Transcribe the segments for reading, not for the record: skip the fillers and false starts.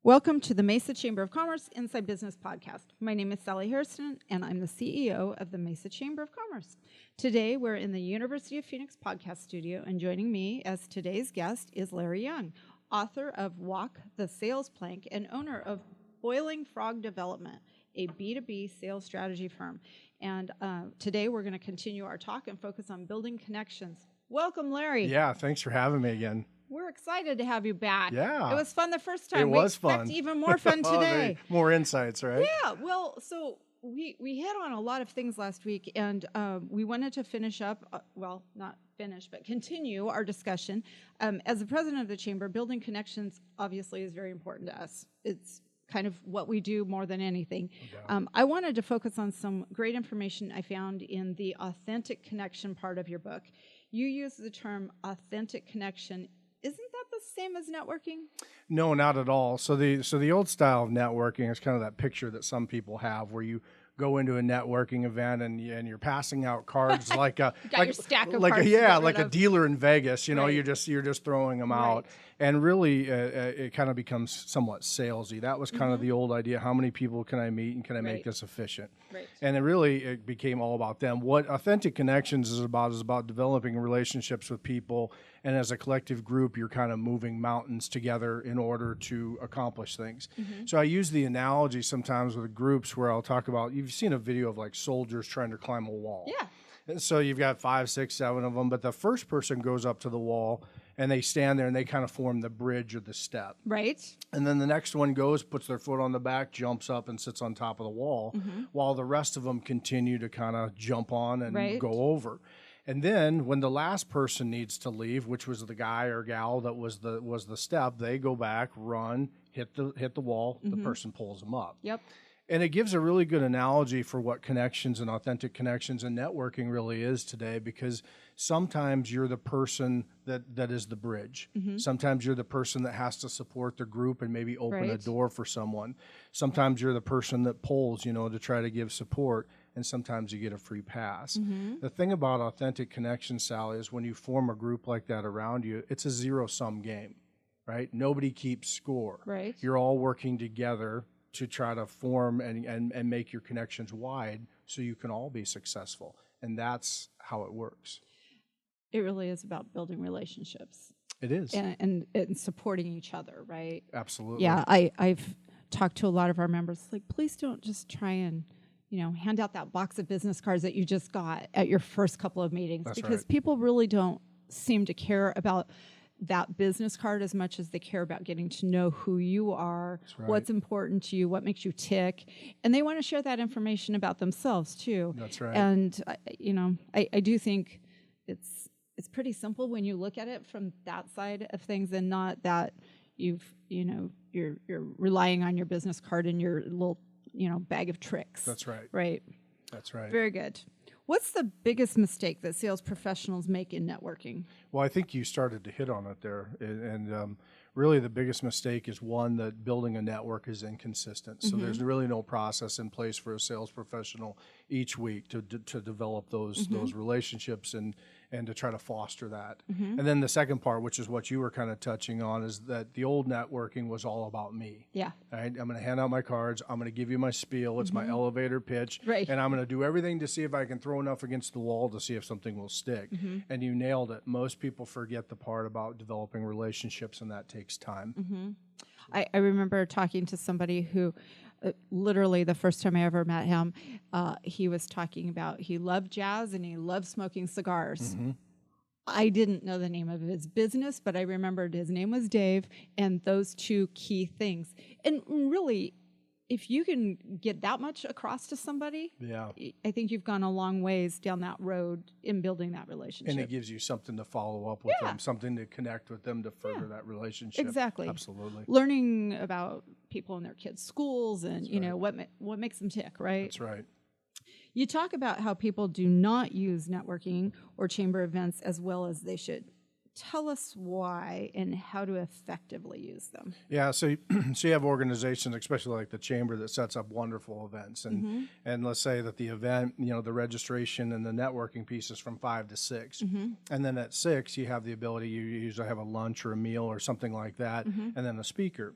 Welcome to the Mesa Chamber of Commerce Inside Business Podcast. My name is Sally Harrison, and I'm the CEO of the Mesa Chamber of Commerce. Today, we're in the University of Phoenix podcast studio, and joining me as today's guest is Larry Young, author of Walk the Sales Plank and owner of Boiling Frog Development, a B2B sales strategy firm. And today, we're going to continue our talk and focus on building connections. Welcome, Larry. Yeah, thanks for having me again. We're excited to have you back. Yeah. It was fun the first time. It was fun. We expect even more fun today. More insights, right? Yeah, well, so we hit on a lot of things last week, and we wanted to finish up, not finish, but continue our discussion. As the president of the chamber, building connections obviously is very important to us. It's kind of what we do more than anything. Okay. I wanted to focus on some great information I found in the authentic connection part of your book. You use the term authentic connection. Isn't that the same as networking? No, not at all. So the old style of networking is kind of that picture that some people have where you go into a networking event and you're passing out cards like a your stack of like cards a dealer in Vegas. You know, Right. you're just throwing them out, and really it kind of becomes somewhat salesy. That was kind of the old idea. How many people can I meet and can I make this efficient? Right. And it became all about them. What Authentic Connections is about developing relationships with people. And as a collective group, you're kind of moving mountains together in order to accomplish things. So I use the analogy sometimes with groups where I'll talk about, you've seen a video of like soldiers trying to climb a wall. Yeah. And so you've got 5, 6, 7 of them, but the first person goes up to the wall and they stand there and they kind of form the bridge or the step. Right. And then the next one goes, puts their foot on the back, jumps up and sits on top of the wall, while the rest of them continue to kind of jump on and go over. And then when the last person needs to leave, which was the guy or gal that was the step, they go back, run, hit the wall, the person pulls them up. Yep. And it gives a really good analogy for what connections and authentic connections and networking really is today, because sometimes you're the person that is the bridge. Sometimes you're the person that has to support the group and maybe open a door for someone. Sometimes you're the person that pulls, to try to give support. And sometimes you get a free pass. The thing about authentic connection, Sally, is when you form a group like that around you, it's a zero-sum game, right? Nobody keeps score. Right. You're all working together to try to form and make your connections wide so you can all be successful. And that's how it works. It really is about building relationships. It is. And supporting each other, right? Absolutely. Yeah, I've talked to a lot of our members, like, please don't just try and hand out that box of business cards that you just got at your first couple of meetings. That's because right. people really don't seem to care about that business card as much as they care about getting to know who you are, what's important to you, what makes you tick. And they want to share that information about themselves too. That's right. And, I do think it's pretty simple when you look at it from that side of things, and not that you're relying on your business card and your little bag of tricks. That's right. Right. That's right. Very good. What's the biggest mistake that sales professionals make in networking? Well, I think you started to hit on it there. And really the biggest mistake is one, that building a network is inconsistent. So there's really no process in place for a sales professional each week to develop those relationships and to try to foster that. And then the second part, which is what you were kind of touching on, is that the old networking was all about me. Yeah. Right? I'm going to hand out my cards. I'm going to give you my spiel. It's my elevator pitch. Right. And I'm going to do everything to see if I can throw enough against the wall to see if something will stick. And you nailed it. Most people forget the part about developing relationships, and that takes time. I remember talking to somebody who, literally the first time I ever met him, he was talking about he loved jazz and he loved smoking cigars. I didn't know the name of his business, but I remembered his name was Dave, and those two key things. And really, if you can get that much across to somebody, I think you've gone a long ways down that road in building that relationship. And it gives you something to follow up with them, something to connect with them to further that relationship. Exactly. Absolutely. Learning about people in their kids' schools and, what makes them tick, right? That's right. You talk about how people do not use networking or chamber events as well as they should. Tell us why and how to effectively use them. Yeah, so you have organizations, especially like the chamber, that sets up wonderful events, and let's say that the event, the registration and the networking piece is from 5 to 6, and then at 6 you have the ability, you usually have a lunch or a meal or something like that, and then a speaker.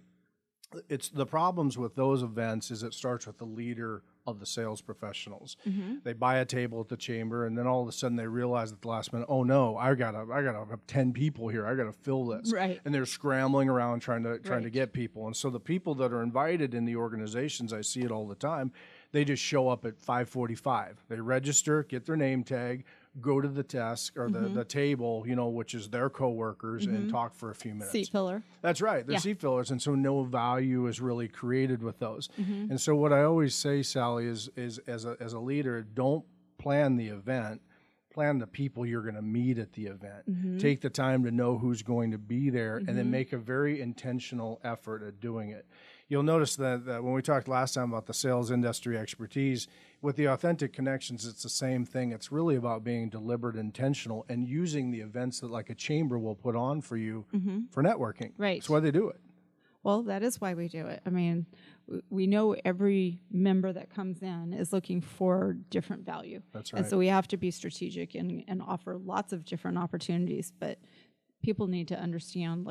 it's the problems with those events is it starts with the leader of the sales professionals. They buy a table at the chamber, and then all of a sudden they realize at the last minute, oh no, I gotta have 10 people here. I gotta fill this, Right. and they're scrambling around trying to Right. get people. And so the people that are invited in the organizations, I see it all the time. They just show up at 5:45. They register, get their name tag, go to the desk or the table, which is their coworkers, and talk for a few minutes. Seat filler. That's right. They're Yeah. seat fillers, and so no value is really created with those. And so what I always say, Sally, is as a leader, don't plan the event. Plan the people you're going to meet at the event. Take the time to know who's going to be there, and then make a very intentional effort at doing it. You'll notice that when we talked last time about the sales industry expertise, with the authentic connections, it's the same thing. It's really about being deliberate, intentional, and using the events that like a chamber will put on for you for networking. Right. That's why they do it. Well, that is why we do it. I mean, we know every member that comes in is looking for different value. That's right. And so we have to be strategic and offer lots of different opportunities, but people need to understand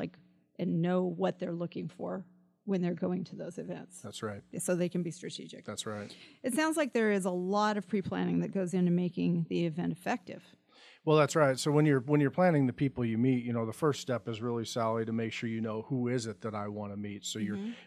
and know what they're looking for when they're going to those events. That's right. So they can be strategic. That's right. It sounds like there is a lot of pre-planning that goes into making the event effective. Well, that's right. So when you're planning the people you meet, the first step is really, Sally, to make sure you know who is it that I want to meet. So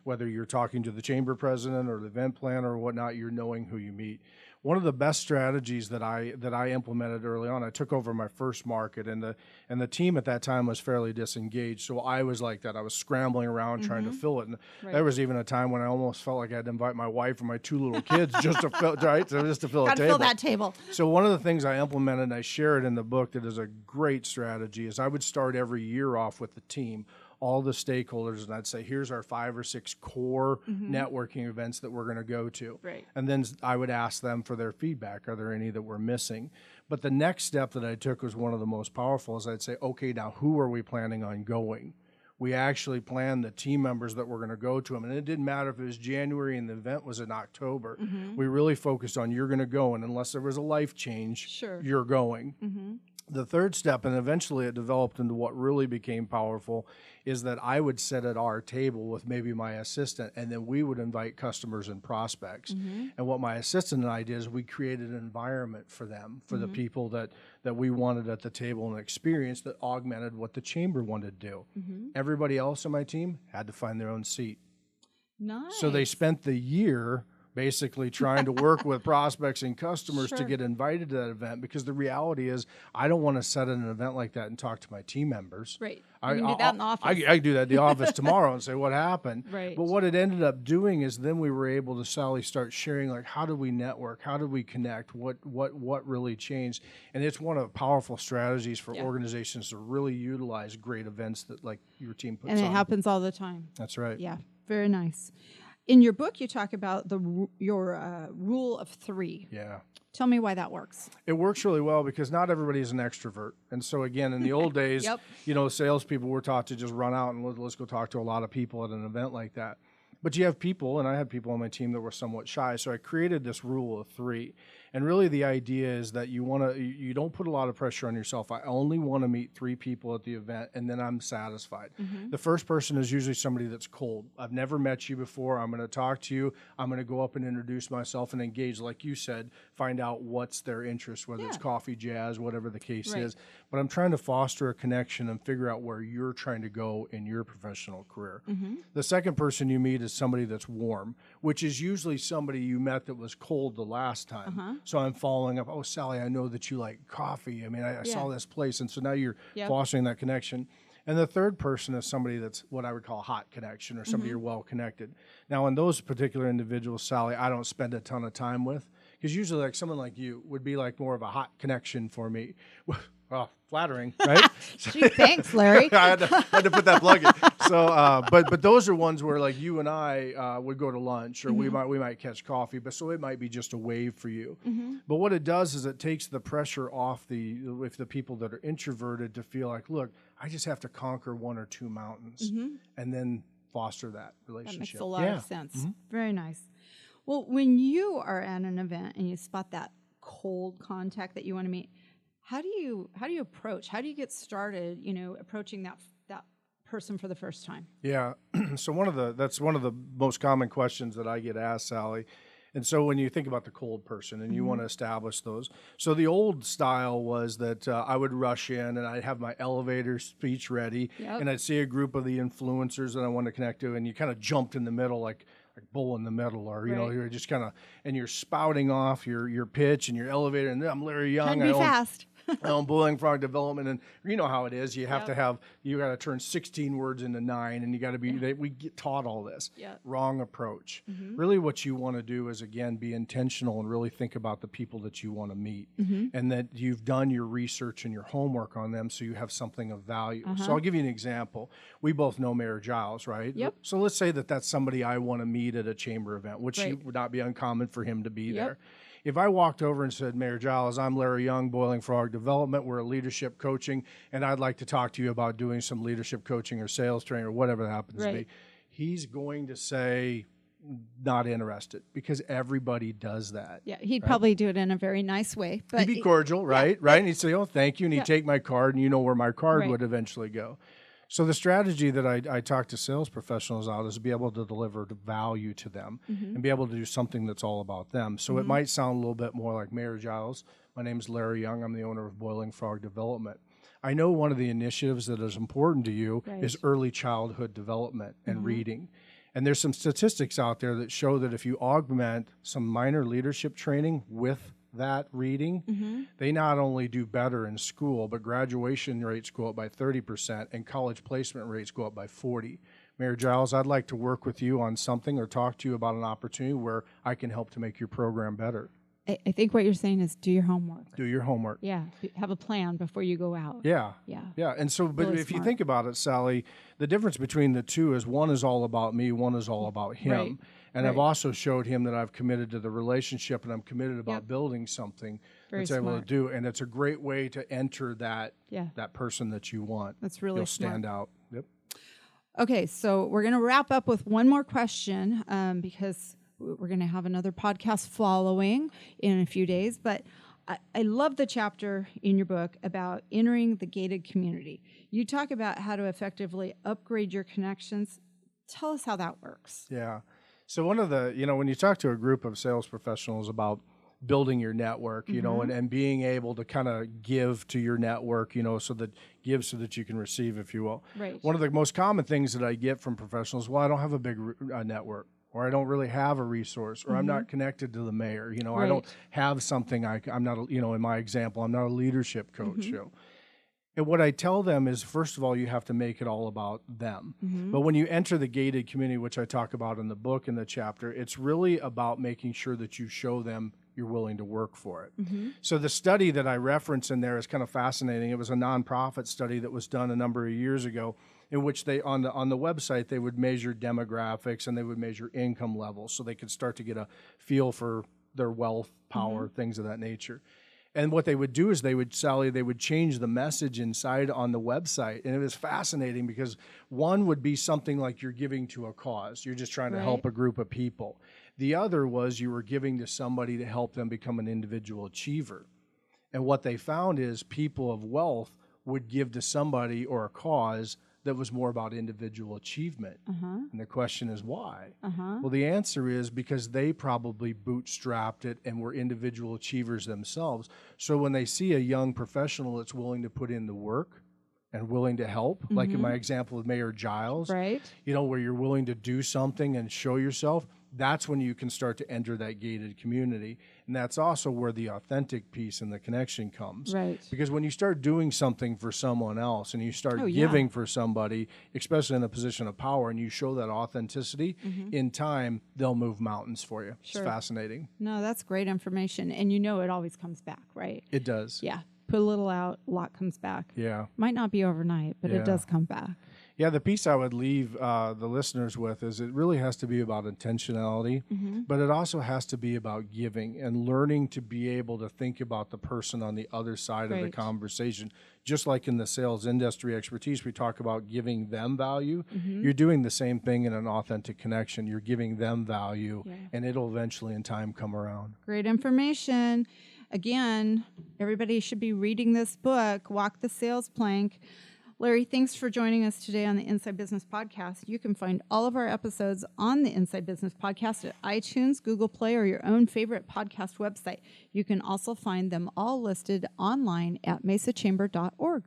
whether you're talking to the chamber president or the event planner or whatnot, you're knowing who you meet. One of the best strategies that I implemented early on, I took over my first market, and the team at that time was fairly disengaged. So I was like that. I was scrambling around trying to fill it. And there was even a time when I almost felt like I had to invite my wife and my 2 little kids just to fill a table. Got to fill that table. So one of the things I implemented, and I share it in the book, that is a great strategy, is I would start every year off with the team, all the stakeholders, and I'd say, here's our 5 or 6 core networking events that we're going to go to. Right. And then I would ask them for their feedback. Are there any that we're missing? But the next step that I took was one of the most powerful, is I'd say, okay, now who are we planning on going? We actually planned the team members that we're going to go to them. And it didn't matter if it was January and the event was in October. We really focused on, you're going to go, and unless there was a life change, you're going. The third step, and eventually it developed into what really became powerful, is that I would sit at our table with maybe my assistant, and then we would invite customers and prospects. And what my assistant and I did is we created an environment for them, for the people that we wanted at the table, an experience that augmented what the chamber wanted to do. Everybody else on my team had to find their own seat. Nice. So they spent the year basically trying to work with prospects and customers to get invited to that event, because the reality is I don't want to set at an event like that and talk to my team members. Right. You can do that in the office. I do that in the office tomorrow and say what happened. Right. But what it ended up doing is then we were able to, Sally, start sharing, like, how do we network? How do we connect? What really changed? And it's one of the powerful strategies for organizations to really utilize great events that like your team puts on. And it happens all the time. That's right. Yeah. Very nice. In your book, you talk about your rule of 3. Yeah. Tell me why that works. It works really well because not everybody is an extrovert. And so, again, in the old days, salespeople were taught to just run out and let's go talk to a lot of people at an event like that. But you have people, and I had people on my team that were somewhat shy, so I created this rule of 3. And really the idea is that you don't put a lot of pressure on yourself. I only want to meet 3 people at the event, and then I'm satisfied. The first person is usually somebody that's cold. I've never met you before. I'm going to talk to you. I'm going to go up and introduce myself and engage, like you said, find out what's their interest, whether it's coffee, jazz, whatever the case is. But I'm trying to foster a connection and figure out where you're trying to go in your professional career. The second person you meet is somebody that's warm, which is usually somebody you met that was cold the last time. So I'm following up. Oh, Sally, I know that you like coffee. I mean, I saw this place. And so now you're fostering that connection. And the third person is somebody that's what I would call a hot connection, or somebody you're well connected. Now, in those particular individuals, Sally, I don't spend a ton of time with, because usually like someone like you would be like more of a hot connection for me. Well, flattering, right? Gee, thanks, Larry. I had to put that plug in. So, but those are ones where like you and I would go to lunch, or we might catch coffee. But so it might be just a wave for you. But what it does is it takes the pressure off if the people that are introverted to feel like, look, I just have to conquer 1 or 2 mountains, and then foster that relationship. That makes a lot of sense. Very nice. Well, when you are at an event and you spot that cold contact that you want to meet, how do you approach? How do you get started? Approaching that person for the first time? Yeah. So that's one of the most common questions that I get asked, Sally. And so when you think about the cold person and you want to establish those, so the old style was that I would rush in and I'd have my elevator speech ready, Yep. and I'd see a group of the influencers that I want to connect to, and you kind of jumped in the middle like bull in the middle, or you know, Right. you're just kind of, and you're spouting off your pitch and your elevator, and I'm Larry Young. Trying to be fast. I own Boiling Frog Development, and you know how it is. You have Yep. to have, you got to turn 16 words into 9, and you got to be. We get taught all this. Yep. Wrong approach. Really, what you want to do is again be intentional and really think about the people that you want to meet, and that you've done your research and your homework on them, so you have something of value. So I'll give you an example. We both know Mayor Giles, right? Yep. So let's say that that's somebody I want to meet at a chamber event, which Right. would not be uncommon for him to be Yep. there. If I walked over and said, Mayor Giles, I'm Larry Young, Boiling Frog Development, we're a leadership coaching, and I'd like to talk to you about doing some leadership coaching or sales training or whatever that happens to be, Right. he's going to say, not interested, because everybody does that. Yeah, he'd probably do it in a very nice way. But He'd be cordial, right? Right? And he'd say, oh, thank you, and he'd Yeah. take my card, and you know where my card Right. would eventually go. So the strategy that I talk to sales professionals out is to be able to deliver the value to them and be able to do something that's all about them. So it might sound a little bit more like Mayor Giles. My name is Larry Young. I'm the owner of Boiling Frog Development. I know one of the initiatives that is important to you Right. is early childhood development and reading. And there's some statistics out there that show that if you augment some minor leadership training with that reading, they not only do better in school, but graduation rates go up by 30% and college placement rates go up by 40. Mayor Giles, I'd like to work with you on something or talk to you about an opportunity where I can help to make your program better. I think what you're saying is do your homework. Do your homework. Yeah, have a plan before you go out. Yeah. Yeah. Yeah. And so, but Really if you smart. think about it, Sally, the difference between the two is one is all about me, one is all about him. Right. And I've Right. also showed him that I've committed to the relationship and I'm committed about Yep. building something Very that's able smart. to do. And it's a great way to enter that Yeah. that person that you want. That's really You'll smart. stand out. Yep. Okay, so we're going to wrap up with one more question because we're going to have another podcast following in a few days. But I love the chapter in your book about entering the gated community. You talk about how to effectively upgrade your connections. Tell us how that works. Yeah. So one of the, when you talk to a group of sales professionals about building your network, and being able to kind of give to your network, so that you can receive, if you will. Right. One of the most common things that I get from professionals, well, I don't have a big network, or I don't really have a resource, or I'm not connected to the mayor. I Right. don't have something. I'm not, in my example, I'm not a leadership coach. And what I tell them is, first of all, you have to make it all about them. But when you enter the gated community, which I talk about in the book, in the chapter, it's really about making sure that you show them you're willing to work for it. So the study that I reference in there is kind of fascinating. It was a nonprofit study that was done a number of years ago, in which they on the website they would measure demographics and they would measure income levels, so they could start to get a feel for their wealth, power, things of that nature. And what they would do is they would change the message inside on the website. And it was fascinating because one would be something like you're giving to a cause. You're just trying to help a group of people. The other was you were giving to somebody to help them become an individual achiever. And what they found is people of wealth would give to somebody or a cause that was more about individual achievement. And the question is why? Well, the answer is because they probably bootstrapped it and were individual achievers themselves. So when they see a young professional that's willing to put in the work and willing to help, like in my example of Mayor Giles, Right. where you're willing to do something and show yourself, that's when you can start to enter that gated community. And that's also where the authentic piece and the connection comes. Right. Because when you start doing something for someone else and you start Oh, yeah. giving for somebody, especially in a position of power, and you show that authenticity, in time, they'll move mountains for you. Sure. It's fascinating. No, that's great information. And it always comes back, right? It does. Yeah. Put a little out, a lot comes back. Yeah. Might not be overnight, but Yeah. it does come back. Yeah, the piece I would leave the listeners with is it really has to be about intentionality, but it also has to be about giving and learning to be able to think about the person on the other side of the Right. conversation. Just like in the sales industry expertise, we talk about giving them value. You're doing the same thing in an authentic connection. You're giving them value, and it'll eventually in time come around. Great information. Again, everybody should be reading this book, Walk the Sales Plank. Larry, thanks for joining us today on the Inside Business Podcast. You can find all of our episodes on the Inside Business Podcast at iTunes, Google Play, or your own favorite podcast website. You can also find them all listed online at mesachamber.org.